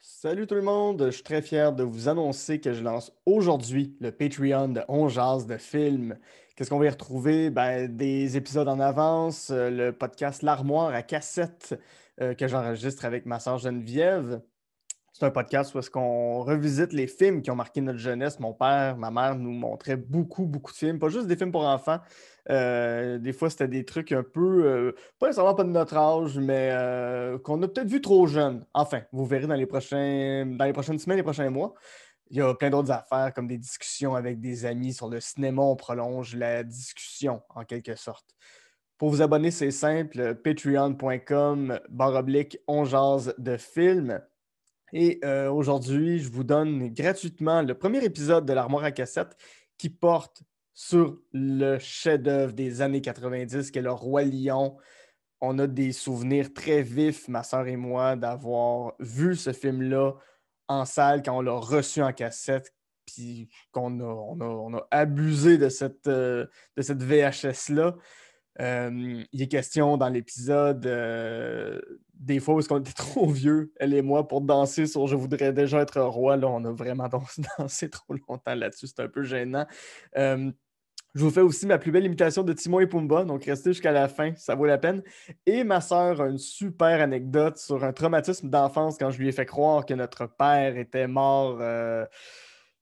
Salut tout le monde, je suis très fier de vous annoncer que je lance aujourd'hui le Patreon de On Jase de films. Qu'est-ce qu'on va y retrouver? Des épisodes en avance, le podcast L'Armoire à cassette que j'enregistre avec ma sœur Geneviève. C'est un podcast où est-ce qu'on revisite les films qui ont marqué notre jeunesse. Mon père, ma mère nous montraient beaucoup, beaucoup de films, pas juste des films pour enfants. Des fois, c'était des trucs un peu, pas nécessairement pas de notre âge, mais qu'on a peut-être vu trop jeune. Enfin, vous verrez dans les prochaines semaines, les prochains mois. Il y a plein d'autres affaires, comme des discussions avec des amis sur le cinéma. On prolonge la discussion, en quelque sorte. Pour vous abonner, c'est simple, patreon.com/on jase de films. Et aujourd'hui, je vous donne gratuitement le premier épisode de l'Armoire à cassette qui porte sur le chef-d'œuvre des années 90, qui est Le Roi Lion. On a des souvenirs très vifs, ma soeur et moi, d'avoir vu ce film-là en salle quand on l'a reçu en cassette, puis qu'on a abusé de cette VHS-là. Il est question dans l'épisode des fois où est-ce qu'on était trop vieux, elle et moi, pour danser sur Je voudrais déjà être roi. Là, on a vraiment dansé trop longtemps là-dessus. C'est un peu gênant. Euh, je vous fais aussi ma plus belle imitation de Timon et Pumba, donc restez jusqu'à la fin, ça vaut la peine. Et ma sœur a une super anecdote sur un traumatisme d'enfance quand je lui ai fait croire que notre père était mort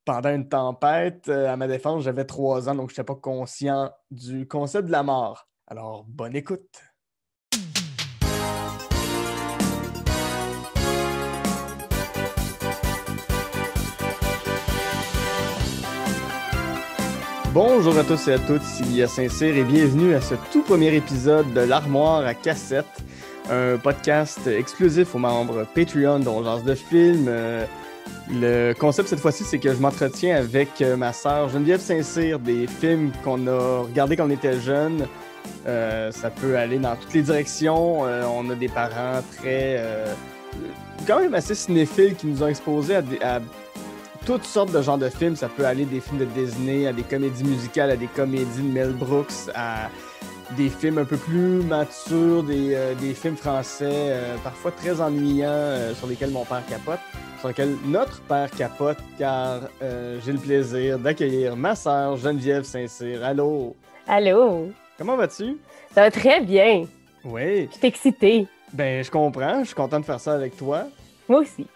pendant une tempête. À ma défense, j'avais 3 ans, donc je n'étais pas conscient du concept de la mort. Alors, bonne écoute. Bonjour à tous et à toutes, ici Lia Saint-Cyr et bienvenue à ce tout premier épisode de l'Armoire à cassette, un podcast exclusif aux membres Patreon dont Jase de films. Le concept cette fois-ci, c'est que je m'entretiens avec ma sœur Geneviève Saint-Cyr des films qu'on a regardés quand on était jeunes. Ça peut aller dans toutes les directions. On a des parents quand même assez cinéphiles qui nous ont exposés à toutes sortes de genres de films. Ça peut aller des films de Disney, à des comédies musicales, à des comédies de Mel Brooks, à des films un peu plus matures, des films français, parfois très ennuyants, sur lesquels mon père capote, sur lesquels notre père capote, car j'ai le plaisir d'accueillir ma sœur Geneviève Saint-Cyr. Allô? Allô? Comment vas-tu? Ça va très bien. Oui. Je suis excitée. Ben, je comprends. Je suis content de faire ça avec toi. Moi aussi.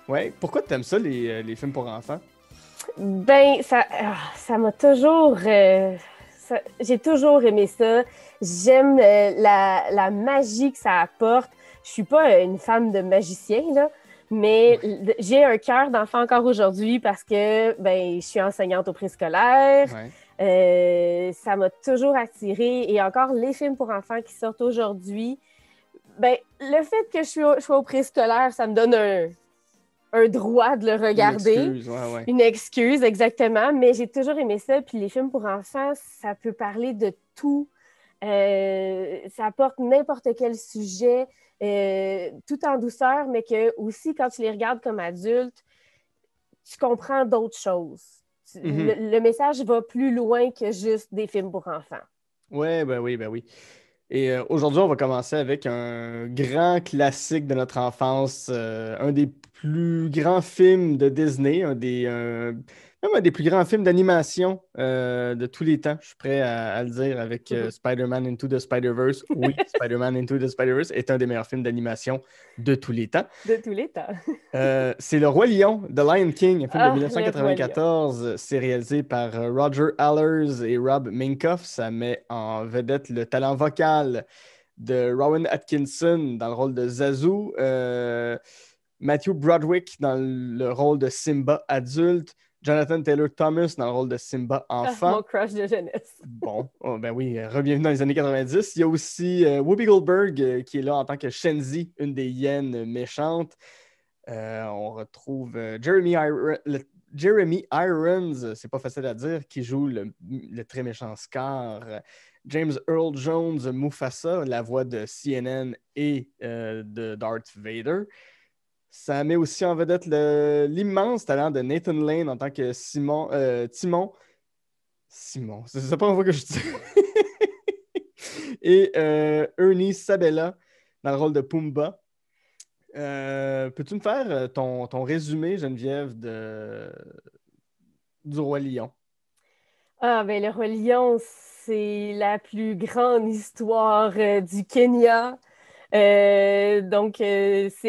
Ouais. Pourquoi tu aimes ça, les films pour enfants? Ben, ça m'a toujours... j'ai toujours aimé ça. J'aime la magie que ça apporte. Je suis pas une fan de magicien, là, mais j'ai un cœur d'enfant encore aujourd'hui parce que ben, je suis enseignante au préscolaire. Ça m'a toujours attirée. Et encore, les films pour enfants qui sortent aujourd'hui, ben, le fait que je sois au préscolaire, ça me donne un droit de le regarder. Une excuse, ouais. Une excuse, exactement. Mais j'ai toujours aimé ça. Puis les films pour enfants, ça peut parler de tout. Ça apporte n'importe quel sujet, tout en douceur, mais que aussi, quand tu les regardes comme adulte, tu comprends d'autres choses. Le message va plus loin que juste des films pour enfants. Ouais, ben oui. Et aujourd'hui, on va commencer avec un grand classique de notre enfance, un des plus grands films de Disney, même un des plus grands films d'animation de tous les temps. Je suis prêt à le dire avec Spider-Man Into the Spider-Verse. Oui, Spider-Man Into the Spider-Verse est un des meilleurs films d'animation de tous les temps. De tous les temps. C'est Le Roi Lion, The Lion King, un film de Le Roi Lion. 1994. C'est réalisé par Roger Allers et Rob Minkoff. Ça met en vedette le talent vocal de Rowan Atkinson dans le rôle de Zazu, Matthew Broderick dans le rôle de Simba adulte, Jonathan Taylor Thomas dans le rôle de Simba enfant. Mon crush de jeunesse. Bon, ben oui, bienvenue dans les années 90. Il y a aussi Whoopi Goldberg qui est là en tant que Shenzi, une des hyènes méchantes. On retrouve Jeremy Irons, c'est pas facile à dire, qui joue le très méchant Scar. James Earl Jones, Mufasa, la voix de CNN et de Darth Vader. Ça met aussi en vedette l'immense talent de Nathan Lane en tant que Timon. Simon, c'est la première fois que je dis. Et Ernie Sabella dans le rôle de Pumbaa. Peux-tu me faire ton résumé, Geneviève, du Roi Lion? Ah, ben le Roi Lion, c'est la plus grande histoire du Kenya. C'est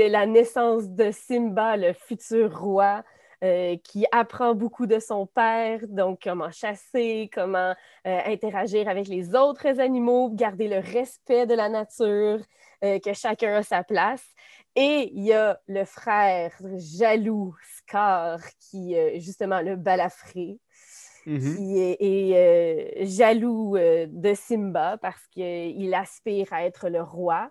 la naissance de Simba, le futur roi, qui apprend beaucoup de son père, donc comment chasser, comment interagir avec les autres animaux, garder le respect de la nature, que chacun a sa place. Et il y a le frère jaloux, Scar, qui est justement le balafré, Mhm. qui est jaloux de Simba parce qu'il aspire à être le roi.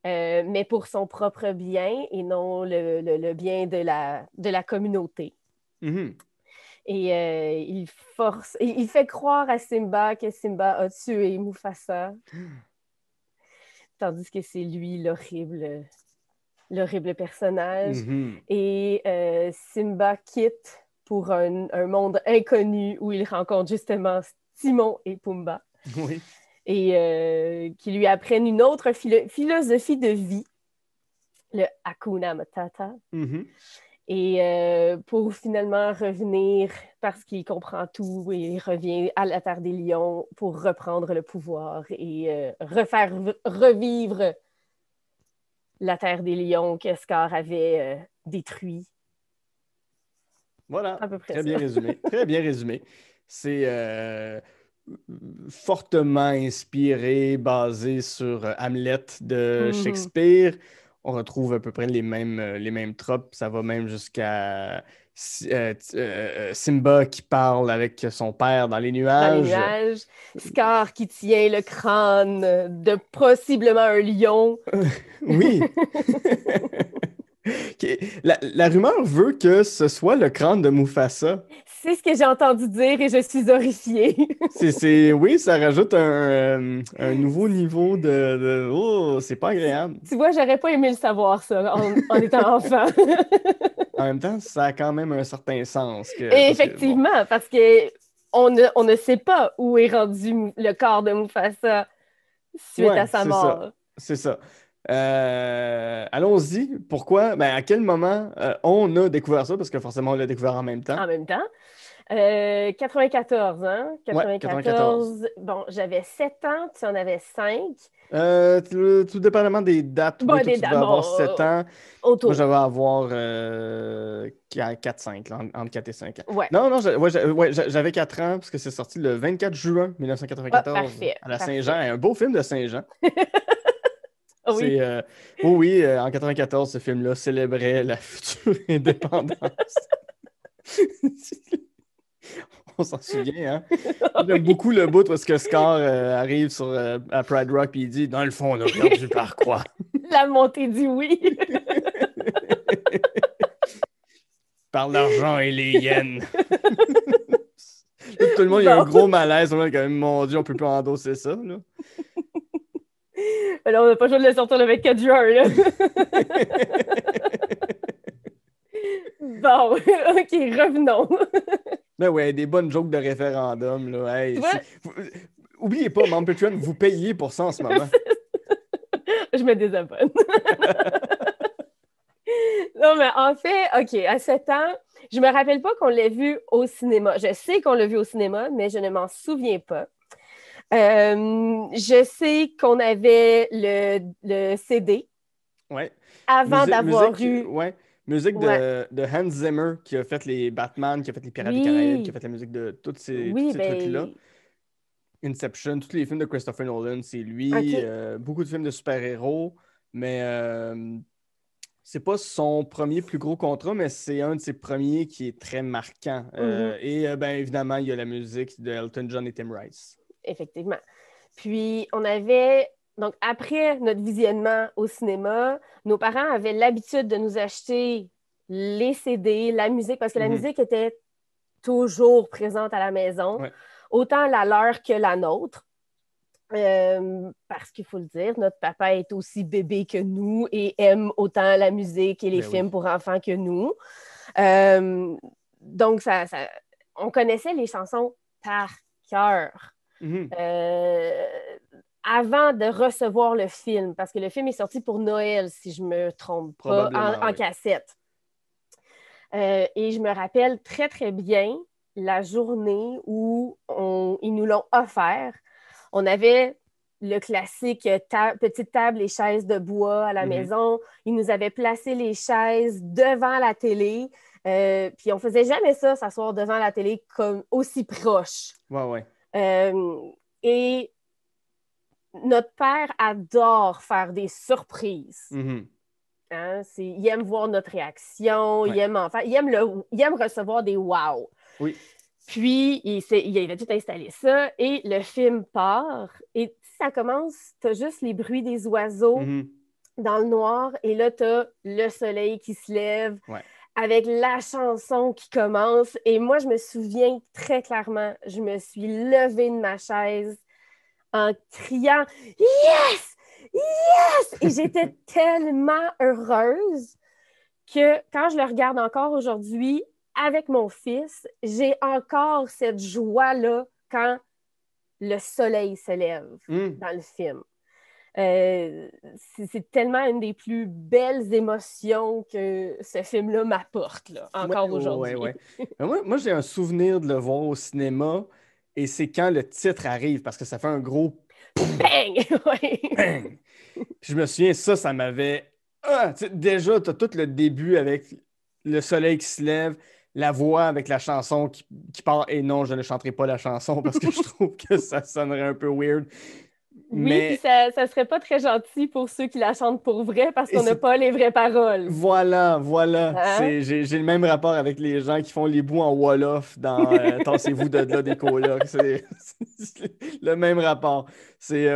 Mais pour son propre bien et non le bien de la communauté. Mhm. Et il fait croire à Simba que Simba a tué Mufasa, tandis que c'est lui l'horrible personnage. Mhm. Et Simba quitte pour un monde inconnu où il rencontre justement Timon et Pumba Oui. et qui lui apprennent une autre philosophie de vie, le Hakuna Matata. Mhm. Et pour finalement revenir, parce qu'il comprend tout, et il revient à la Terre des Lions pour reprendre le pouvoir et refaire revivre la Terre des Lions que Scar avait détruit. Voilà, À peu près très ça. bien résumé. Très bien résumé. C'est fortement inspiré, basé sur Hamlet de Mhm. Shakespeare. On retrouve à peu près les mêmes tropes. Ça va même jusqu'à Simba qui parle avec son père dans les Dans les nuages. nuages, Scar qui tient le crâne de possiblement un lion. Oui. Ok. La rumeur veut que ce soit le crâne de Mufasa. C'est ce que j'ai entendu dire et je suis horrifiée. Oui, ça rajoute un nouveau niveau Oh, c'est pas agréable. Tu vois, j'aurais pas aimé le savoir, ça, en étant enfant. En même temps, ça a quand même un certain sens Et parce que bon, effectivement, parce que on ne sait pas où est rendu le corps de Mufasa suite à ouais, sa c'est ça, mort. c'est ça. Allons-y. Pourquoi? Ben, à quel moment on a découvert ça? Parce que forcément, on l'a découvert en même temps. En même temps, 94, hein? Ouais, 94. 94. Bon, j'avais 7 ans, tu en avais 5. Tout dépendamment des dates, oui, Bon, toi, tu devais avoir 7 bon, ans. Moi, autour. j'avais avoir 4-5, entre 4 et 5 ans. Ouais. Non, non, j'avais 4 ans parce que c'est sorti le 24 juin Ah, 1994 parfait, à la Saint-Jean. parfait. Un beau film de Saint-Jean. Oui. C'est, oui, oui, en 94, ce film-là célébrait la future indépendance. On s'en souvient, hein? J'aime Oui. beaucoup le bout où est-ce que Scar arrive à Pride Rock et il dit, dans le fond, on a perdu par quoi? La montée du oui. Par l'argent et les yens. Là, tout le monde, il y a un Bon. gros malaise. On est quand même, mon Dieu, on peut plus endosser ça, là. Alors, on n'a pas le choix de le sortir le 24 juin, là. Bon, OK, revenons. Ben ouais, des bonnes jokes de référendum, là. Tu Hey, vois, oubliez pas, membre Patreon, vous payez pour ça en ce moment. je me désabonne. Non, mais en fait, OK, à 7 ans, je me rappelle pas qu'on l'ait vu au cinéma. Je sais qu'on l'a vu au cinéma, mais je ne m'en souviens pas. Je sais qu'on avait le CD Ouais. avant d'avoir eu. Ouais. Musique Ouais. de Hans Zimmer qui a fait les Batman, qui a fait les Pirates des Caraïbes, qui a Oui, fait la musique de tous oui, ces trucs-là. ben, Inception, tous les films de Christopher Nolan, c'est lui. OK. Beaucoup de films de super-héros, mais c'est pas son premier plus gros contrat, mais c'est un de ses premiers qui est très marquant. Mhm, Ben évidemment, il y a la musique de Elton John et Tim Rice. effectivement. Puis, on avait. Donc, après notre visionnement au cinéma, nos parents avaient l'habitude de nous acheter les CD, la musique, parce que la Mhm. musique était toujours présente à la maison, Ouais. autant la leur que la nôtre. Parce qu'il faut le dire, notre papa est aussi bébé que nous et aime autant la musique et les Ben films oui. pour enfants que nous. Euh, donc, on connaissait les chansons par cœur. Mhm. Euh, avant de recevoir le film, parce que le film est sorti pour Noël, si je me trompe pas, en Oui. cassette. Et je me rappelle très, très bien la journée où ils nous l'ont offert. On avait le classique petite table et chaises de bois à la maison. Ils nous avaient placé les chaises devant la télé. Puis on faisait jamais ça, s'asseoir devant la télé comme aussi proche. Ouais. Et notre père adore faire des surprises. Hein? Il aime voir notre réaction, il aime recevoir des wow. Oui. Puis, il avait tout installé ça et le film part. Et ça commence, tu as juste les bruits des oiseaux dans le noir et là, tu as le soleil qui se lève avec la chanson qui commence. Et moi, je me souviens très clairement, je me suis levée de ma chaise en criant « Yes! Yes! » Et j'étais tellement heureuse que quand je le regarde encore aujourd'hui avec mon fils, j'ai encore cette joie-là quand le soleil se lève dans le film. C'est tellement une des plus belles émotions que ce film-là m'apporte, là, encore aujourd'hui. Ouais. Moi, j'ai un souvenir de le voir au cinéma et c'est quand le titre arrive parce que ça fait un gros bang! Bang! Puis je me souviens, ça m'avait. Déjà, tu as tout le début avec le soleil qui se lève, la voix avec la chanson qui part. Et non, je ne chanterai pas la chanson parce que je trouve que ça sonnerait un peu weird. Oui, puis ça serait pas très gentil pour ceux qui la chantent pour vrai parce qu'on n'a pas les vraies paroles. Voilà. Hein? J'ai le même rapport avec les gens qui font les bouts en Wolof dans Tassez-vous de là des colocs. C'est le même rapport. C'est,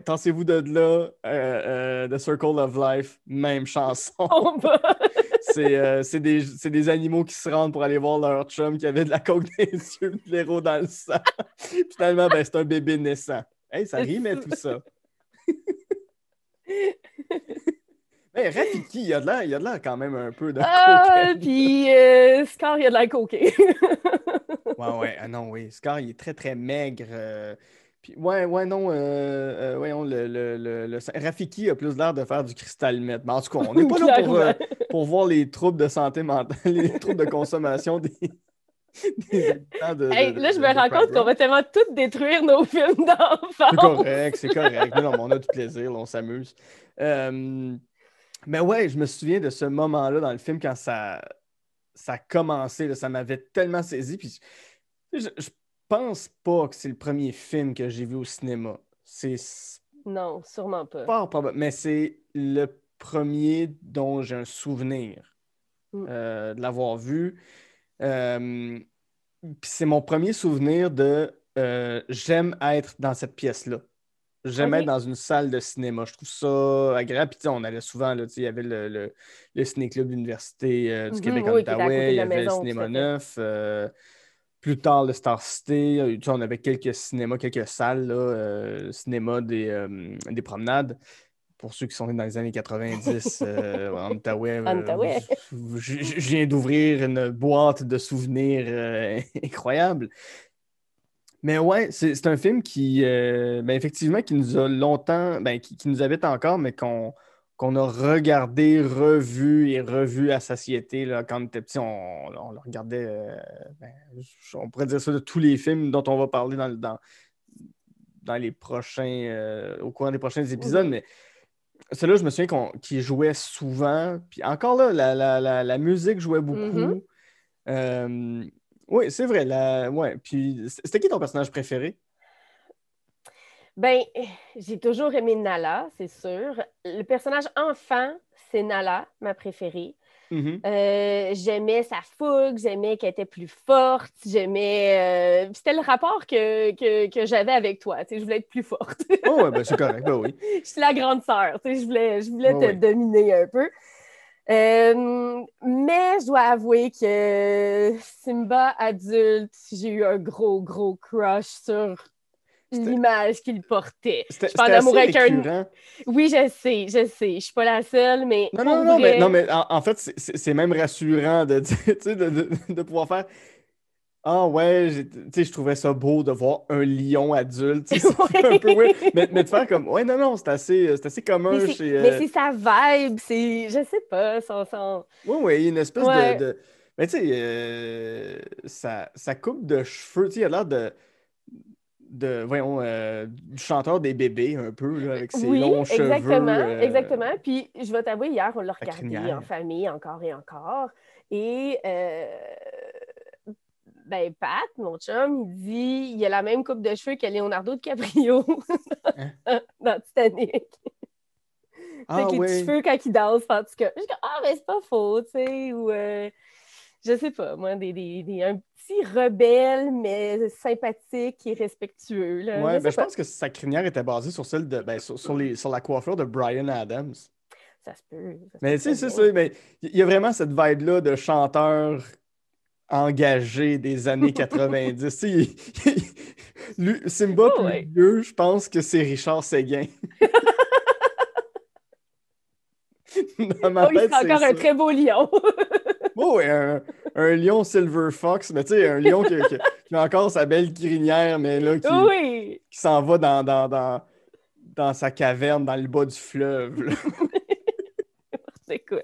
Tassez-vous de là, The Circle of Life, même chanson. C'est des animaux qui se rendent pour aller voir leur chum qui avait de la coke dans les yeux, de l'héros dans le sang. Finalement, c'est un bébé naissant. Hey, ça rimait tout ça. Hey, Rafiki, il a de l'air quand même un peu de cocaine. Puis Scar, il a de l'air coqué. Ouais. Ah non, oui. Scar, il est très, très maigre. Puis, non. Rafiki a plus l'air de faire du cristal meth. Mais en tout cas, on n'est pas là pour voir les troubles de santé mentale, les troubles de consommation des habitants là, je me rends compte qu'on va tellement tout détruire nos films d'enfants. C'est correct. Mais non, mais on a du plaisir, là, on s'amuse. Mais ouais, je me souviens de ce moment-là dans le film quand ça a commencé, là, ça m'avait tellement saisi. Puis je pense pas que c'est le premier film que j'ai vu au cinéma. Non, sûrement pas. Fort probable, mais c'est le premier dont j'ai un souvenir de l'avoir vu. Puis c'est mon premier souvenir de j'aime être dans cette pièce-là. J'aime être dans une salle de cinéma. Je trouve ça agréable. Puis on allait souvent, là, il y avait le ciné-club de l'Université du Québec en Outaouais, il y avait le Cinéma Neuf. Plus tard, le Star City. On avait quelques cinémas, quelques salles, là, cinéma des promenades. Pour ceux qui sont nés dans les années 90 en Outaouais, je viens d'ouvrir une boîte de souvenirs incroyable. Mais ouais, c'est un film qui, effectivement, qui nous a longtemps, qui nous habite encore, mais qu'on a regardé, revu et revu à satiété. Là, quand on était petit, on le regardait, on pourrait dire ça de tous les films dont on va parler dans les prochains, au cours des prochains épisodes, mais celui-là, je me souviens qu'il jouait souvent. Puis encore là, la musique jouait beaucoup. Oui, c'est vrai. Puis, c'était qui ton personnage préféré? Ben, j'ai toujours aimé Nala, c'est sûr. Le personnage enfant, c'est Nala, ma préférée. J'aimais sa fougue, j'aimais qu'elle était plus forte, j'aimais... C'était le rapport que j'avais avec toi, tu sais, je voulais être plus forte. C'est correct, oui. Je suis la grande sœur, tu sais, je voulais te dominer un peu. Mais je dois avouer que Simba adulte, j'ai eu un gros crush sur l'image qu'il portait. C'était assez récurrent. Oui, je sais. Je suis pas la seule, mais Non, mais en fait, c'est même rassurant de pouvoir faire... Ah ouais, tu sais, je trouvais ça beau de voir un lion adulte. Tu sais, c'était un peu weird. Ouais. Mais de faire comme, ouais, non, non, c'est assez commun chez. Mais c'est sa vibe, c'est, je sais pas, son... Oui, oui, une espèce Ouais, Mais tu sais, sa coupe de cheveux, tu sais, il a l'air voyons, du chanteur des bébés, un peu, là, avec ses oui, longs exactement, cheveux, exactement. Puis je vais t'avouer, hier, on l'a sa regardé en crinière. famille encore et encore. Et ben, Pat, mon chum, il dit il a la même coupe de cheveux que Leonardo DiCaprio Hein? dans Titanic. Ah Avec les petits ouais. cheveux quand il danse, en tout cas. Je dis, ah, mais c'est pas faux, tu sais, ou je sais pas, moi, un petit rebelle, mais sympathique et respectueux, là. Ouais, Je ben sais je pas. pense que sa crinière était basée sur celle de sur la coiffure de Bryan Adams. Ça se peut Mais tu sais, très c'est bien. ça, mais il y a vraiment cette vibe-là de chanteur engagé des années 90. Tu sais, Simba Oh, plus ouais. vieux, je pense que c'est Richard Séguin. Dans ma Oh, il tête, sera c'est encore un ça. très beau lion. Oh, ouais, un lion Silver Fox, mais tu sais, un lion qui a encore sa belle crinière, mais là, Oui. qui s'en va dans sa caverne, dans le bas du fleuve, là. C'est quoi?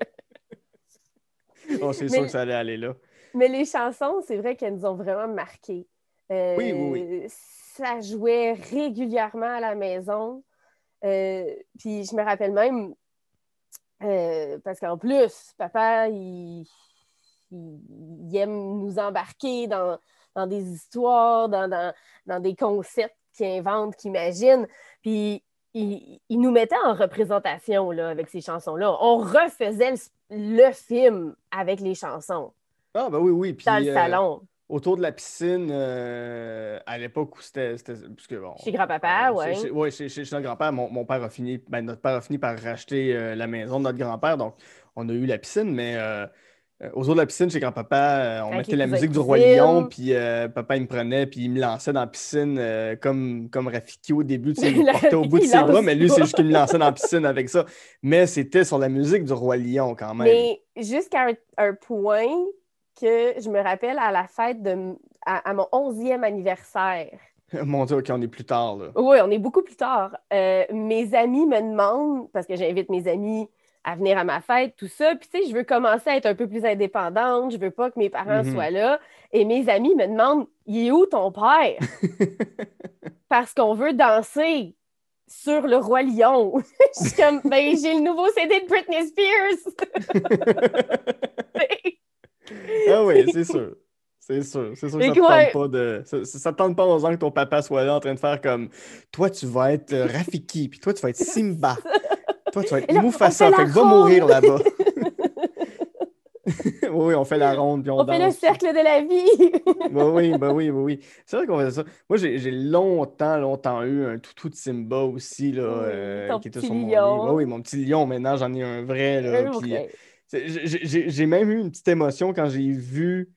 Oh, c'est sûr que Mais, ça allait aller là. mais les chansons, c'est vrai qu'elles nous ont vraiment marqués. Oui, oui, oui. Ça jouait régulièrement à la maison. Puis je me rappelle même, parce qu'en plus, papa, il aime nous embarquer dans des histoires, dans des concepts qu'il invente, qu'il imagine. Puis il nous mettait en représentation là, avec ces chansons-là. On refaisait le film avec les chansons Ah, ben oui, oui. dans le Puis salon. autour de la piscine, à l'époque où parce que, bon, Chez grand-papa, ouais. ouais, chez notre grand-père, mon père a fini, ben, notre père a fini par racheter la maison de notre grand-père, donc on a eu la piscine, mais autour de la piscine, chez grand-papa, on Avec mettait les la cousins et musique du Roi Lion, cousines. puis papa, il me prenait, puis il me lançait dans la piscine comme Rafiki au début, tu sais, il me La portait au bout de Rafiki ses bras, lance mais lui, c'est pas. juste qu'il me lançait dans la piscine avec ça. Mais c'était sur la musique du Roi Lion, quand même. Mais jusqu'à un point que je me rappelle à la fête à mon 11e anniversaire. Mon Dieu, OK, on est plus tard, là. Oui, on est beaucoup plus tard. Mes amis me demandent, parce que j'invite mes amis à venir à ma fête, tout ça. Puis, tu sais, je veux commencer à être un peu plus indépendante. Je veux pas que mes parents Mhm. soient là. Et mes amis me demandent, il est où ton père? Parce qu'on veut danser sur le Roi Lion. Je suis comme, ben, j'ai le nouveau CD de Britney Spears. Ah oui, c'est sûr. C'est sûr. C'est sûr que Et ça que, te tente ouais, pas de. Ça te tente pas aux ans que ton papa soit là en train de faire comme toi, tu vas être Rafiki, puis toi, tu vas être Simba. Toi, tu vas être et là, on fait Mufasa. la Fait que va mourir ronde. là-bas. Oui, oui, on fait la ronde, puis on On fait le danse. Puis... cercle de la vie. bah oui, bah oui, bah oui. C'est vrai qu'on faisait ça. Moi, j'ai longtemps eu un toutou de Simba aussi, là, Oui, ton qui était petit sur mon lit. Oui, oui, lion. mon petit lion, maintenant, j'en ai un vrai, là. Un Puis vrai. j'ai même eu une petite émotion quand j'ai vu,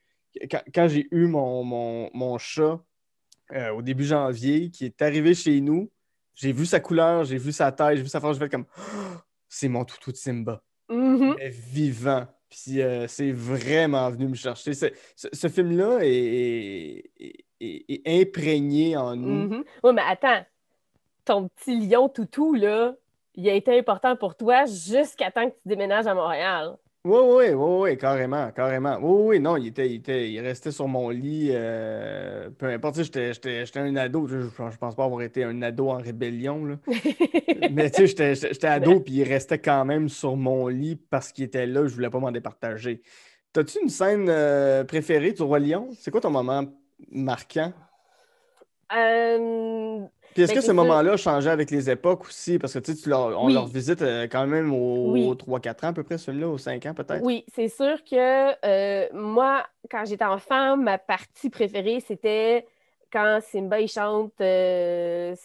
quand j'ai eu mon chat au début janvier, qui est arrivé chez nous. J'ai vu sa couleur, j'ai vu sa taille, j'ai vu sa forme, j'ai fait comme oh, c'est mon toutou de Simba. Mhm, Mais vivant. Puis c'est vraiment venu me chercher. Ce film-là est imprégné en nous. mhm. Oui, mais attends, ton petit lion toutou, là, il a été important pour toi jusqu'à temps que tu déménages à Montréal. Oui, oui, oui, oui, carrément, carrément. Oui, oui, non, il restait sur mon lit. Peu importe, tu sais, j'étais un ado. Je pense pas avoir été un ado en rébellion, là. Mais tu sais, j'étais ado, puis il restait quand même sur mon lit parce qu'il était là, je voulais pas m'en départager. T'as-tu une scène préférée du Roi Lion? C'est quoi ton moment marquant? Euh, Puis est-ce ben que c'est ce sûr. moment-là changeait avec les époques aussi? Parce que tu sais, on leur Oui, visite quand même aux oui, 3 4 ans à peu près, celui-là, aux 5 ans peut-être. oui. C'est sûr que moi, quand j'étais enfant, ma partie préférée, c'était quand Simba, il chante c'est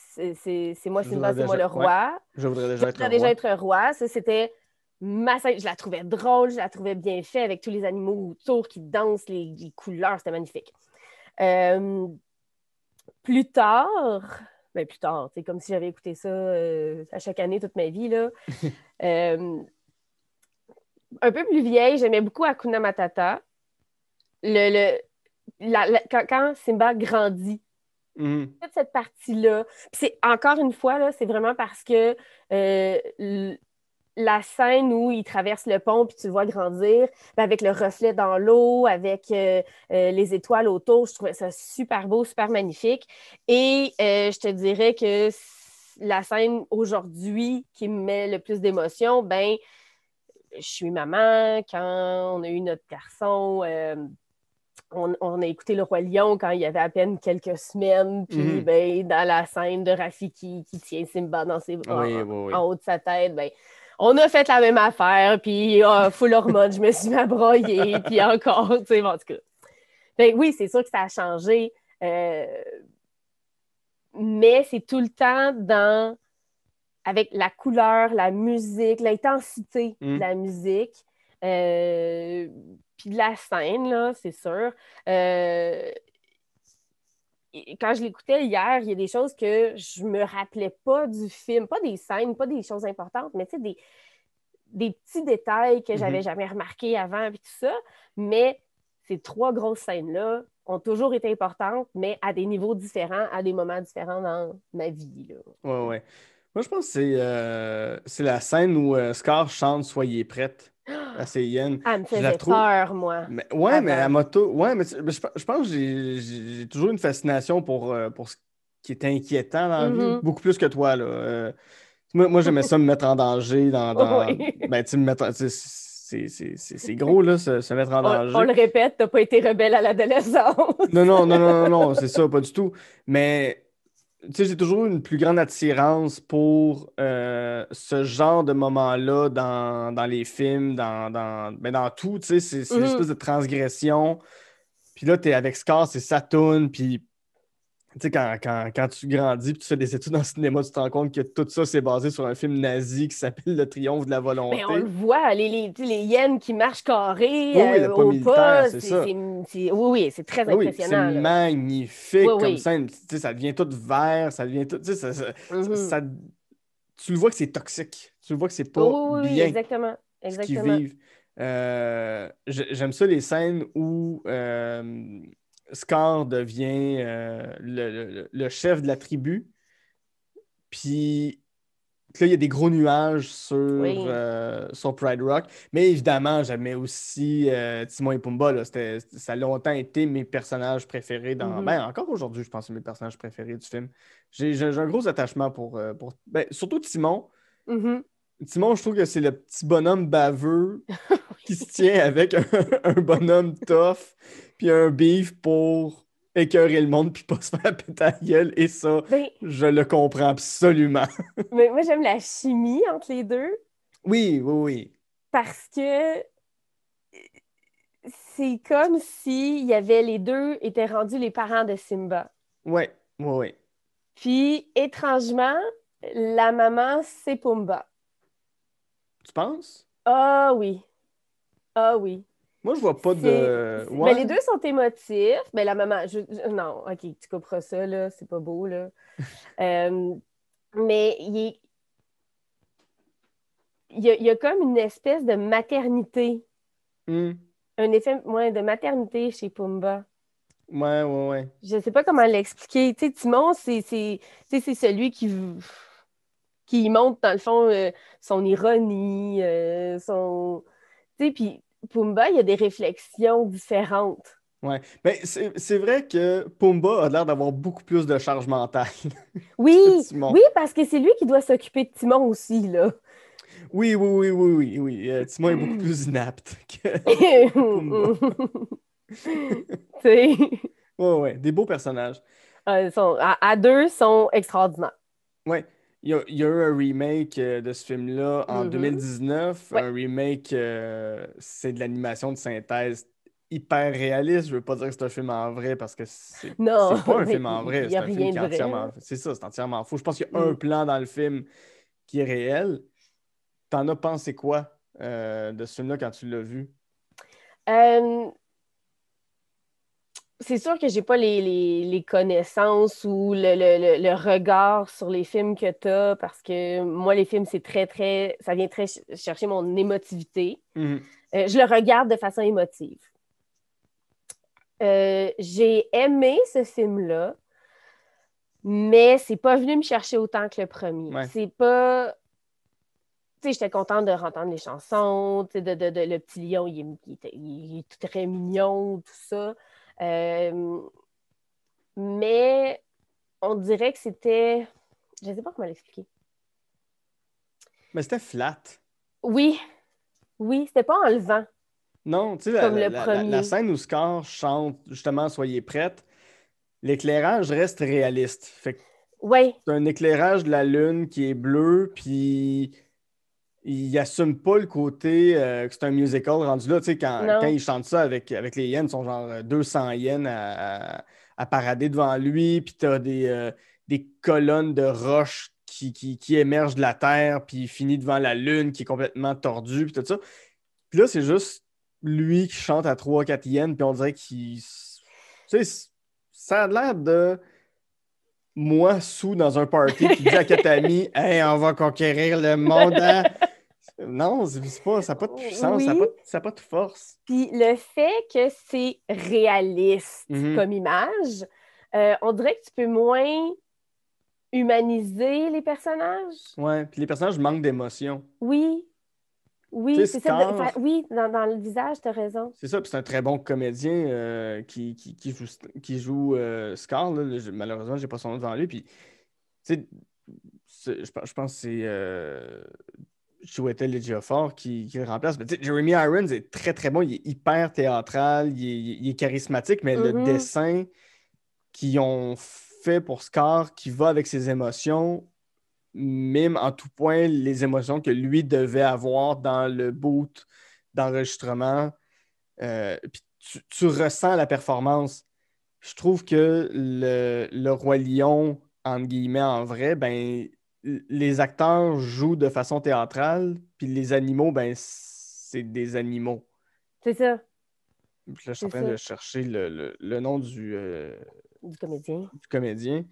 moi Je Simba, voudrais c'est moi déjà. le Ouais. roi. Je voudrais Je déjà être voudrais déjà roi. être roi. Ça, c'était ma scène. Je la trouvais drôle, je la trouvais bien faite avec tous les animaux autour qui dansent, les couleurs, c'était magnifique. Euh, Plus tard, ben plus tard, c'est comme si j'avais écouté ça à chaque année toute ma vie, là. Euh, un peu plus vieille, j'aimais beaucoup Hakuna Matata. Le, le, quand Simba grandit, Mhm. toute cette partie-là, puis c'est encore une fois, là, c'est vraiment parce que la scène où il traverse le pont puis tu le vois grandir, ben avec le reflet dans l'eau, avec les étoiles autour, je trouvais ça super beau, super magnifique. Et je te dirais que la scène aujourd'hui qui me met le plus d'émotion, ben, je suis maman, quand on a eu notre garçon, on a écouté Le Roi Lion quand il y avait à peine quelques semaines, puis Mhm. ben, dans la scène de Rafiki qui tient Simba dans Oui, oui, en oui. haut de sa tête, ben, on a fait la même affaire, puis full hormone, je me suis mis à broyer, puis encore, tu sais, en tout cas. Ben, oui, c'est sûr que ça a changé, euh, mais c'est tout le temps avec la couleur, la musique, l'intensité de Mhm. la musique, euh, puis de la scène, là, c'est sûr. Euh, Quand je l'écoutais hier, il y a des choses que je me rappelais pas du film, pas des scènes, pas des choses importantes, mais tu sais, des petits détails que j'avais Mhm. jamais remarqués avant, puis tout ça. Mais ces trois grosses scènes-là ont toujours été importantes, mais à des niveaux différents, à des moments différents dans ma vie, là. Ouais, ouais. Moi, je pense que c'est la scène où Scar chante Soyez prête à ses hyènes. Elle me Je la faisait trouve. peur, moi, Mais, ouais, mais à avant. moto. Ouais, mais, je pense que j'ai toujours une fascination pour ce qui est inquiétant dans la vie, Mhm. beaucoup plus que toi, là. Moi, j'aimais ça me mettre en danger Oui. ben, tu sais, me mettre. Tu sais, c'est gros, là, se mettre en On danger. le répète, t'as pas été rebelle à l'adolescence. Non, non, non, non, non, non, c'est ça, pas du tout. Mais. Tu sais, j'ai toujours eu une plus grande attirance pour ce genre de moment-là dans les films, ben, dans tout, tu sais, c'est Mhm. l'espèce de transgression. Puis là, t'es avec Scar, c'est Saturn, puis tu sais, quand tu grandis, puis tu fais des études en cinéma, tu te rends compte que tout ça, c'est basé sur un film nazi qui s'appelle Le Triomphe de la Mais on le volonté. voit, tu sais, les hyènes qui marchent carrés Oui, oui, le pas au militaire, pas, c'est ça. oui, oui, c'est très Ben oui, c'est impressionnant, là. Oui, magnifique comme oui. scène. Tu sais, ça devient tout vert, ça devient tout. Tu sais, Mhm. tu le vois que c'est toxique. Tu le vois que c'est Oui, pas oui, oui, bien exactement. ce qu'ils Exactement. vivent. J'aime ça les scènes où Scar devient le chef de la tribu. Puis là, il y a des gros nuages Oui. sur Pride Rock. Mais évidemment, j'aimais aussi Timon et Pumbaa. Là. Ça a longtemps été mes personnages préférés Mhm. Ben, encore aujourd'hui, je pense que c'est mes personnages préférés du film. J'ai un gros attachement ben, surtout Timon. Mhm. Timon, je trouve que c'est le petit bonhomme baveux qui se tient avec un bonhomme tough, puis un beef pour écœurer le monde, puis pas se faire péter la gueule. Et ça, Ben, je le comprends absolument. mais moi, j'aime la chimie entre les deux Oui, oui, oui. parce que c'est comme si il y avait les deux étaient rendus les parents de Simba. Ouais, ouais, ouais. Puis, étrangement, la maman, c'est Pumba. Tu penses? Ah oui, ah oui. Moi, je vois pas de. Ben, Ouais. les deux sont émotifs. Ben, la maman, non, ok, tu couperas ça, là, c'est pas beau, là. Euh, mais il y a comme une espèce de maternité, Hmm. un effet ouais, de maternité chez Pumba. Ouais, ouais, ouais. Je sais pas comment l'expliquer. Tu sais, Timon, tu sais, c'est celui qui montre, dans le fond, son ironie, Tu sais, puis Pumba, il y a des réflexions différentes. Ouais. Ben, c'est vrai que Pumba a l'air d'avoir beaucoup plus de charge mentale Oui, que Timon. oui, parce que c'est lui qui doit s'occuper de Timon aussi, là. Oui, oui, oui, oui, oui, oui. Timon est beaucoup plus inapte que Pumba. Tu sais, Ouais, ouais. Des beaux personnages. à deux, sont extraordinaires. Ouais, il y a eu un remake de ce film-là en Mhm. 2019. Ouais. Un remake, c'est de l'animation de synthèse hyper réaliste. Je veux pas dire que c'est un film en vrai parce que c'est Non, pas un mais film en il vrai, n'y a c'est un film rien qui de est vrai, entièrement. là. C'est ça, c'est entièrement faux. Je pense qu'il y a un Mm. plan dans le film qui est réel. T'en as pensé quoi de ce film-là quand tu l'as vu? Euh, c'est sûr que j'ai pas les connaissances ou le regard sur les films que tu as parce que moi, les films, c'est très, très. Ça vient très chercher mon émotivité. Mhm. Je le regarde de façon émotive. J'ai aimé ce film-là, mais c'est pas venu me chercher autant que le premier. Ouais. C'est pas... Tu sais, j'étais contente de entendre les chansons, tu sais, le petit lion, il est tout très mignon, tout ça. Mais on dirait que c'était... Je ne sais pas comment l'expliquer. Mais c'était flat. Oui, oui, c'était pas enlevant, Non, tu sais, comme le premier. la scène où Scar chante justement Soyez prête, l'éclairage reste réaliste. Fait que Oui, c'est un éclairage de la lune qui est bleu, puis il assume pas le côté que c'est un musical rendu là. Tu sais, quand non, il chante ça avec les yens, ils sont genre 200 yens à parader devant lui, puis t'as des colonnes de roches qui émergent de la terre, puis il finit devant la lune qui est complètement tordue, puis tout ça. Puis là, c'est juste lui qui chante à 3-4 yens, puis on dirait qu'il. Tu sais, ça a l'air de moi sous dans un party qui dit à quatre amis Hey, on va conquérir le monde, hein? Non, c'est pas, ça n'a pas de puissance, oui. ça n'a pas de force. Puis le fait que c'est réaliste Mhm. comme image, on dirait que tu peux moins humaniser les personnages. Ouais, puis les personnages manquent d'émotion. Oui, Tu oui, sais, c'est ça. Scar, Oui, dans le visage, tu as raison. c'est ça, puis c'est un très bon comédien qui joue Scar. Là. Malheureusement, j'ai pas son nom devant lui. Puis, tu sais, je pense que c'est Chiwetel Ejiofor qui le remplace. Mais, tu sais, Jeremy Irons est très, très bon. Il est hyper théâtral, il est charismatique, mais le Mhm. dessin qu'ils ont fait pour Scar, qui va avec ses émotions, mime en tout point les émotions que lui devait avoir dans le boot d'enregistrement. Puis tu ressens la performance. Je trouve que le Roi Lion, entre guillemets, en vrai, ben, les acteurs jouent de façon théâtrale, puis les animaux, ben, c'est des animaux. C'est ça, Puis là, je suis en c'est train de ça. chercher le nom Du comédien. du comédien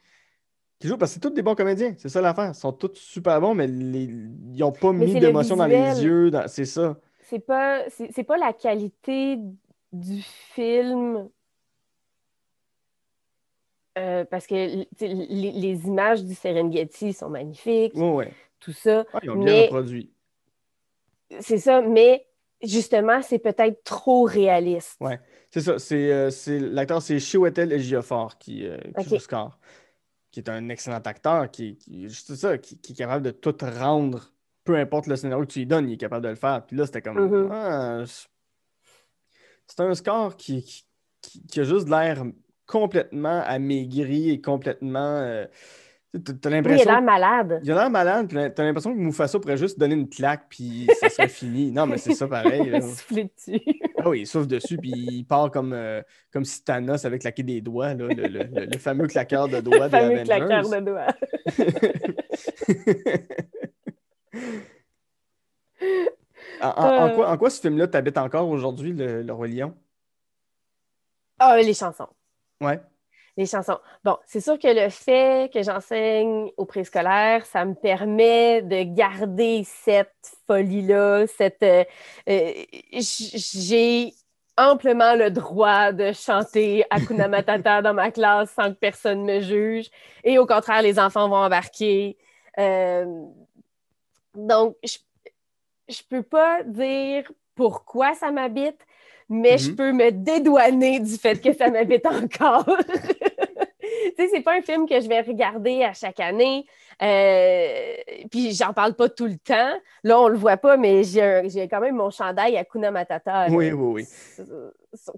qui joue, parce que c'est tous des bons comédiens, c'est ça l'affaire. Ils sont tous super bons, mais ils n'ont pas Mais mis c'est le d'émotion dans les visuel. yeux. C'est ça. C'est pas la qualité du film. Parce que les images du Serengeti sont magnifiques, Ouais, ouais. tout ça. Ah, ils ont bien Mais reproduit. c'est ça, mais justement, c'est peut-être trop réaliste. Ouais, c'est ça. L'acteur, c'est Chiwetel Ejiofor qui joue OK. Scar, qui est un excellent acteur, c'est ça, qui est capable de tout rendre, peu importe le scénario que tu lui donnes, il est capable de le faire. Puis là, c'était comme, Mhm. c'est un Scar qui a juste l'air complètement amaigri et complètement. T'as Oui, il a l'air l'impression. malade. Il a l'air malade, puis t'as l'impression que Mufasa pourrait juste donner une claque, puis ça serait fini. Non, mais c'est ça pareil, là. Souffler dessus. Ah oui, il souffle dessus, puis il part comme si Thanos avait claqué des doigts, là, le fameux claqueur de Le doigts des fameux Avengers. claqueur de doigts. En quoi ce film-là t'habite encore aujourd'hui, le Roi Lion? Les chansons. Ouais. Les chansons. Bon, c'est sûr que le fait que j'enseigne au préscolaire, ça me permet de garder cette folie-là, j'ai amplement le droit de chanter Hakuna Matata dans ma classe sans que personne me juge. Et au contraire, les enfants vont embarquer. Euh, donc, je peux pas dire pourquoi ça m'habite, mais je Mhm. peux me dédouaner du fait que ça m'habite encore. Tu sais, c'est pas un film que je vais regarder à chaque année. Puis j'en parle pas tout le temps. Là, on le voit pas, mais j'ai quand même mon chandail Hakuna Matata Oui, là, oui,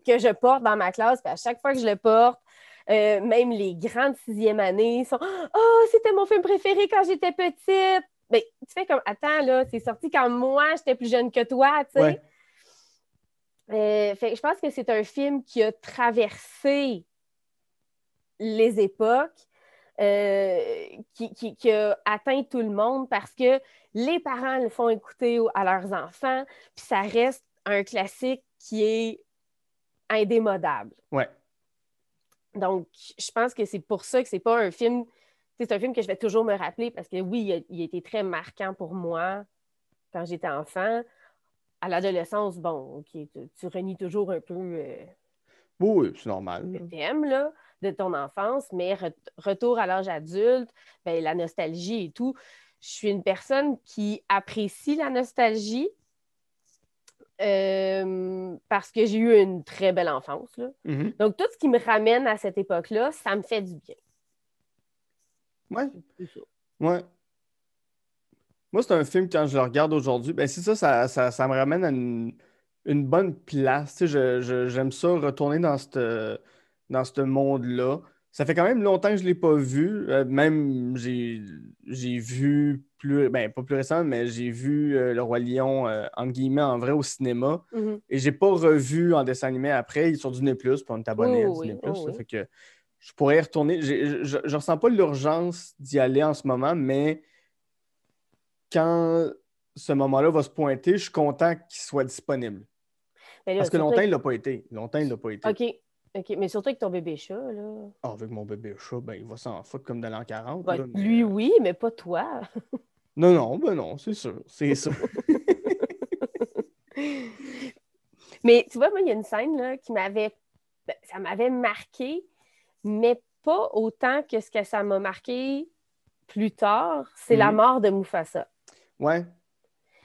que je porte dans ma classe. Puis à chaque fois que je le porte, même les grandes sixième années sont Oh, c'était mon film préféré quand j'étais petite. Ben, tu fais comme Attends, là, c'est sorti quand moi j'étais plus jeune que toi, tu oui. sais. Ouais. Fait que je pense que c'est un film qui a traversé les époques, qui a atteint tout le monde parce que les parents le font écouter à leurs enfants, puis ça reste un classique qui est indémodable. Ouais. Donc, je pense que c'est pour ça que c'est pas un film. C'est un film que je vais toujours me rappeler parce que oui, il a été très marquant pour moi quand j'étais enfant. À l'adolescence, bon, OK, tu renies toujours un peu. Oui, c'est normal. que t'aimes, là, de ton enfance, mais retour à l'âge adulte, ben, la nostalgie et tout. Je suis une personne qui apprécie la nostalgie parce que j'ai eu une très belle enfance, là. Mhm. Donc, tout ce qui me ramène à cette époque-là, ça me fait du bien. Ouais, C'est ça. ouais. Moi, c'est un film, quand je le regarde aujourd'hui, ben c'est ça, ça me ramène à une bonne place. Tu sais, j'aime ça, retourner dans ce monde-là. Ça fait quand même longtemps que je ne l'ai pas vu. Même, j'ai vu plus, ben pas plus récemment, mais j'ai vu Le Roi Lion, entre guillemets, en vrai au cinéma. Mhm. Et j'ai pas revu en dessin animé après. Il est sur Disney+, puis on est Oui, abonné à oui, Disney+. oui, Ça oui. fait que je pourrais y retourner. Je ressens pas l'urgence d'y aller en ce moment, mais quand ce moment-là va se pointer, je suis content qu'il soit disponible. Mais là, Parce que surtout longtemps, il avec... l'a pas été. Longtemps, il l'a pas été. OK, OK, mais surtout avec ton bébé chat, là. Ah, avec mon bébé chat, ben, il va s'en foutre comme de l'an 40, Ben, là, mais... lui, oui, mais pas toi. Non, non, ben non, c'est sûr, c'est sûr. Mais tu vois, moi, il y a une scène là, qui m'avait... ben, ça m'avait marqué, mais pas autant que ce que ça m'a marqué plus tard, c'est la Mhm. mort de Mufasa. Ouais.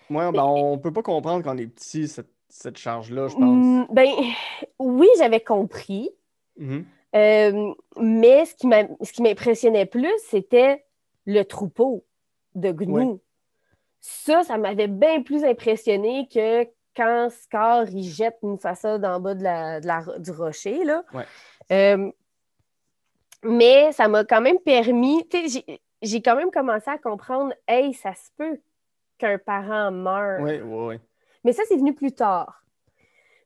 Ouais, ben, on peut pas comprendre quand on est petit, cette charge-là, je pense. Ben, oui, j'avais compris, Mhm. mais ce qui m'impressionnait plus, c'était le troupeau de Ouais. gnous. Ça m'avait bien plus impressionné que quand Scar il jette Mufasa d'en bas du rocher. Là. Ouais. Euh, mais ça m'a quand même permis, tu sais, j'ai quand même commencé à comprendre, hey, ça se peut qu'un parent meure. Ouais, ouais, ouais. Mais ça, c'est venu plus tard.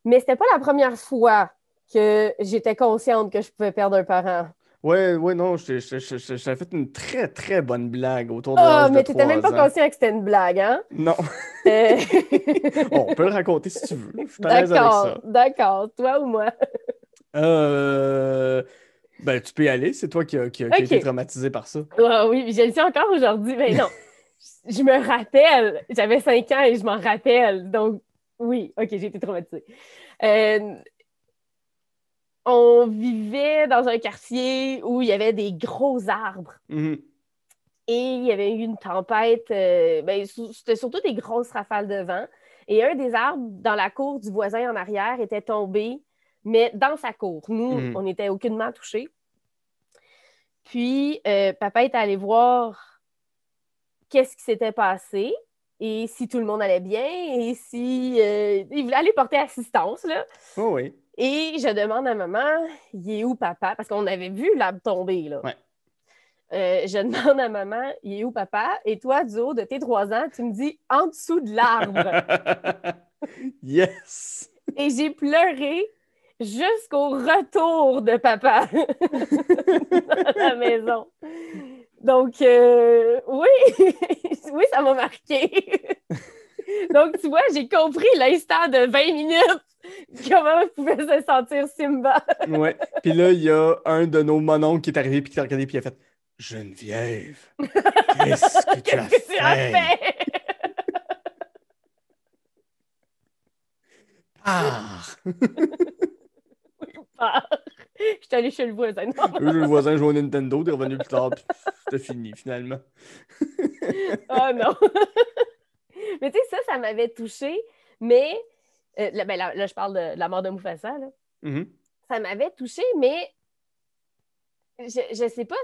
Mais c'était pas la première fois que j'étais consciente que je pouvais perdre un parent. Ouais, ouais, non, j'ai fait une très, très bonne blague autour de Ah, l'âge de mais t'étais même pas 3 ans. conscient que c'était une blague, hein? Non. Euh, On peut le raconter si tu veux. Je suis à l'aise avec D'accord, ça. d'accord. Toi ou moi? Euh... Ben, tu peux y aller. C'est toi qui a été OK. traumatisé par ça. Ah oui, puis je le sais encore aujourd'hui. Mais non, je me rappelle. J'avais 5 ans et je m'en rappelle. Donc, oui, OK, j'ai été traumatisée. Euh, on vivait dans un quartier où il y avait des gros arbres. Mhm. Et il y avait eu une tempête. Ben, c'était surtout des grosses rafales de vent. Et un des arbres dans la cour du voisin en arrière était tombé, mais dans sa cour. Nous, Mhm. on n'était aucunement touchés. Puis, papa est allé voir qu'est-ce qui s'était passé et si tout le monde allait bien et si il voulait aller porter assistance là. Oh oui. Et je demande à maman, il est où papa? Parce qu'on avait vu l'arbre tomber là. Ouais. Je demande à maman, il est où papa? Et toi, du haut de tes 3 ans, tu me dis en dessous de l'arbre. Yes! Et j'ai pleuré jusqu'au retour de papa dans la maison. Donc, oui, oui, ça m'a marqué. Donc, tu vois, j'ai compris l'instant de 20 minutes comment pouvait se sentir Simba. Ouais. Puis là, il y a un de nos mononcles qui est arrivé puis qui t'a regardé puis il a fait Geneviève, qu'est-ce que tu as Qu'est-ce que tu as fait? fait? Ah! Je suis allée chez le voisin. Non. Le voisin joue au Nintendo, t'es revenu plus tard, puis c'était fini finalement. Oh non. Mais tu sais, ça m'avait touchée. Mais là, je parle de la mort de Mufasa. Là. Mhm. Ça m'avait touchée, mais je sais pas,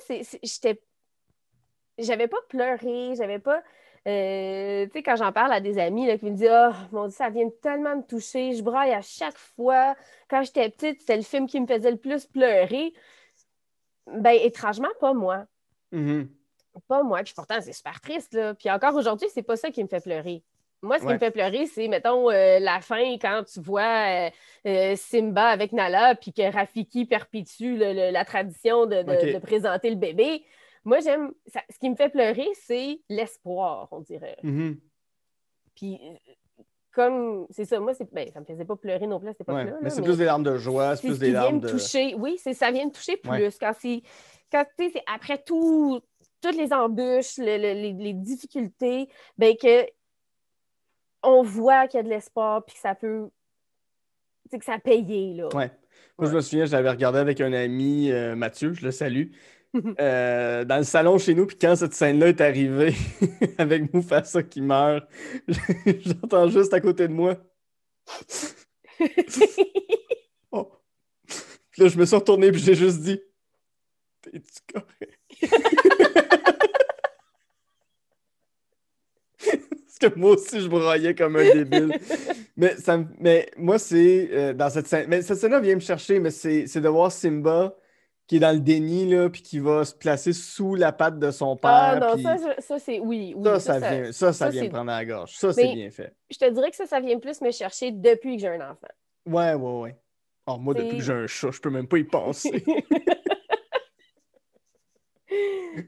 j'avais pas pleuré, j'avais pas. Tu sais, quand j'en parle à des amis là, qui me disent oh mon Dieu, ça vient tellement me toucher, je braille à chaque fois. Quand j'étais petite, c'était le film qui me faisait le plus pleurer. Ben, étrangement, pas moi. Mhm. Pas moi. Puis pourtant, c'est super triste, là. Puis encore aujourd'hui, c'est pas ça qui me fait pleurer. Moi, ce qui me Ouais. fait pleurer, c'est, mettons, la fin, quand tu vois Simba avec Nala, puis que Rafiki perpétue la tradition de OK. présenter le bébé. Moi, j'aime. Ce qui me fait pleurer, c'est l'espoir, on dirait. Mhm. Puis, comme. C'est ça, moi, ben, ça me faisait pas pleurer non plus à cette Ouais. époque-là, Mais là, c'est plus mais des larmes de joie, c'est c'est plus ce des qui vient larmes me de. toucher. Oui, ça vient me toucher Ouais. plus. Quand tu sais, c'est après toutes les embûches, les difficultés, ben que on voit qu'il y a de l'espoir puis que ça peut, tu sais, que ça a payé, là. Ouais. Moi, je me souviens, je l'avais regardé avec un ami, Mathieu, je le salue, dans le salon chez nous, puis quand cette scène-là est arrivée, avec Mufasa qui meurt, j'entends juste à côté de moi. Oh. Puis là, je me suis retourné, puis j'ai juste dit, t'es-tu correct? Parce que moi aussi, je broyais comme un débile. Mais moi, c'est dans cette scène. Mais cette scène-là vient me chercher, mais c'est de voir Simba qui est dans le déni, là, puis qui va se placer sous la patte de son Ah père. non, Puis ça c'est. Oui, ça, oui. ça vient C'est. me prendre à la gorge. Ça, c'est Mais bien fait. je te dirais que ça vient plus me chercher depuis que j'ai un enfant. Ouais, ouais, ouais. Alors, moi, depuis que j'ai un chat, je peux même pas y penser.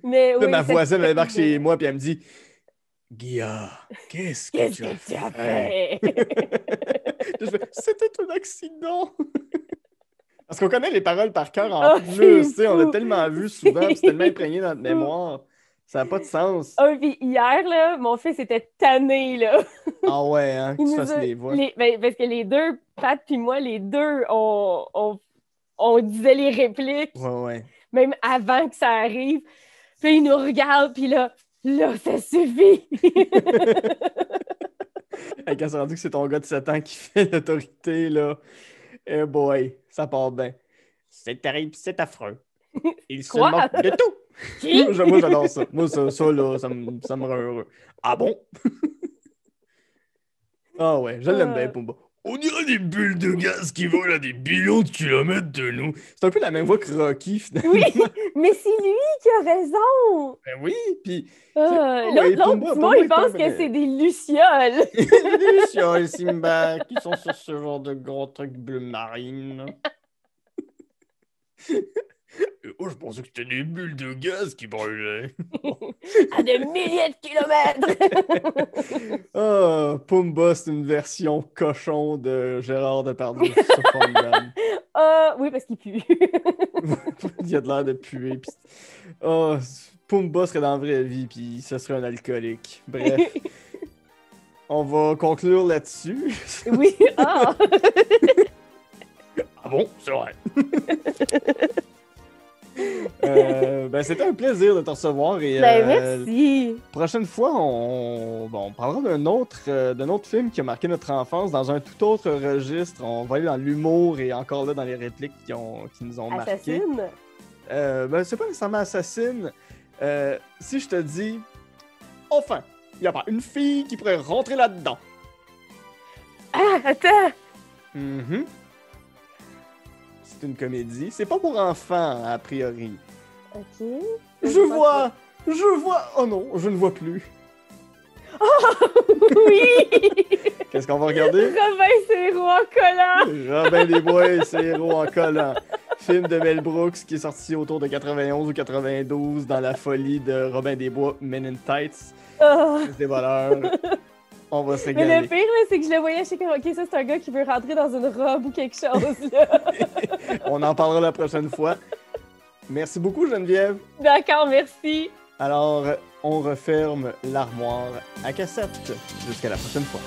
Mais Là, oui, ma cette voisine, elle débarque chez scène-là. moi, puis elle me dit, Guilla, qu'est-ce que Qu'est-ce tu as que tu as fait? fait? Je fais, c'était un accident. Parce qu'on connaît les paroles par cœur en Oh, plus, c'est tu sais, on l'a fou! tellement vu souvent, puis c'est tellement imprégné dans notre Fou. mémoire. Ça n'a pas de sens. Oh, puis hier, là, mon fils était tanné, là. Ah ouais, hein, que Il tu nous fasses a... les voix. parce que les deux, Pat puis moi, les deux, on disait les répliques, Ouais, ouais. même avant que ça arrive. Puis il nous regarde, puis là, ça suffit! Et quand c'est rendu que c'est ton gars de 7 ans qui fait l'autorité, là, eh boy, ça part bien. C'est terrible, c'est affreux. Il se Quoi? moque de tout. Qui? Moi, j'adore ça. Moi, ça là, ça me rend heureux. Ah bon? Ah ouais, je l'aime bien, Pumba. On dirait des bulles de gaz qui volent à des millions de kilomètres de nous. C'est un peu la même voix que Rocky, finalement. Oui, mais c'est lui qui a raison! Ben oui, puis... L'autre, Simon, il pense que c'est des lucioles! Les lucioles, Simba, qui sont sur ce genre de gros trucs bleu marine. Oh, je pensais que c'était des bulles de gaz qui brûlaient. À des milliers de kilomètres! Ah, Pumba, c'est une version cochon de Gérard Depardieu sur fond de gamme. Oui, parce qu'il pue. Il a de l'air de puer. Pis... Oh, Pumba serait dans la vraie vie, puis ce serait un alcoolique. Bref, on va conclure là-dessus. Oui, ah! Ah bon, c'est vrai. Ben, c'était un plaisir de te recevoir et Ben, merci! prochaine fois, on parlera d'un autre film qui a marqué notre enfance dans un tout autre registre. On va aller dans l'humour et encore là dans les répliques qui nous ont marqué. Assassine? Ben, c'est pas nécessairement assassine. Si je te dis, enfin, il n'y a pas une fille qui pourrait rentrer là-dedans. Ah, attends! Mhm. C'est une comédie. C'est pas pour enfants, a priori. Ok. Je vois! Oh non, je ne vois plus. Oui! Qu'est-ce qu'on va regarder? Robin, c'est roi collant! Robin des Bois et ses héros en collant. Film de Mel Brooks qui est sorti autour de 91 ou 92 dans la folie de Robin des Bois, Men in Tights. Oh. Des voleurs. On va se Mais régaler. le pire, là, c'est que je le voyais chez OK, ça, c'est un gars qui veut rentrer dans une robe ou quelque chose, là. On en parlera la prochaine fois. Merci beaucoup, Geneviève. D'accord, merci. Alors, on referme l'armoire à cassette. Jusqu'à la prochaine fois.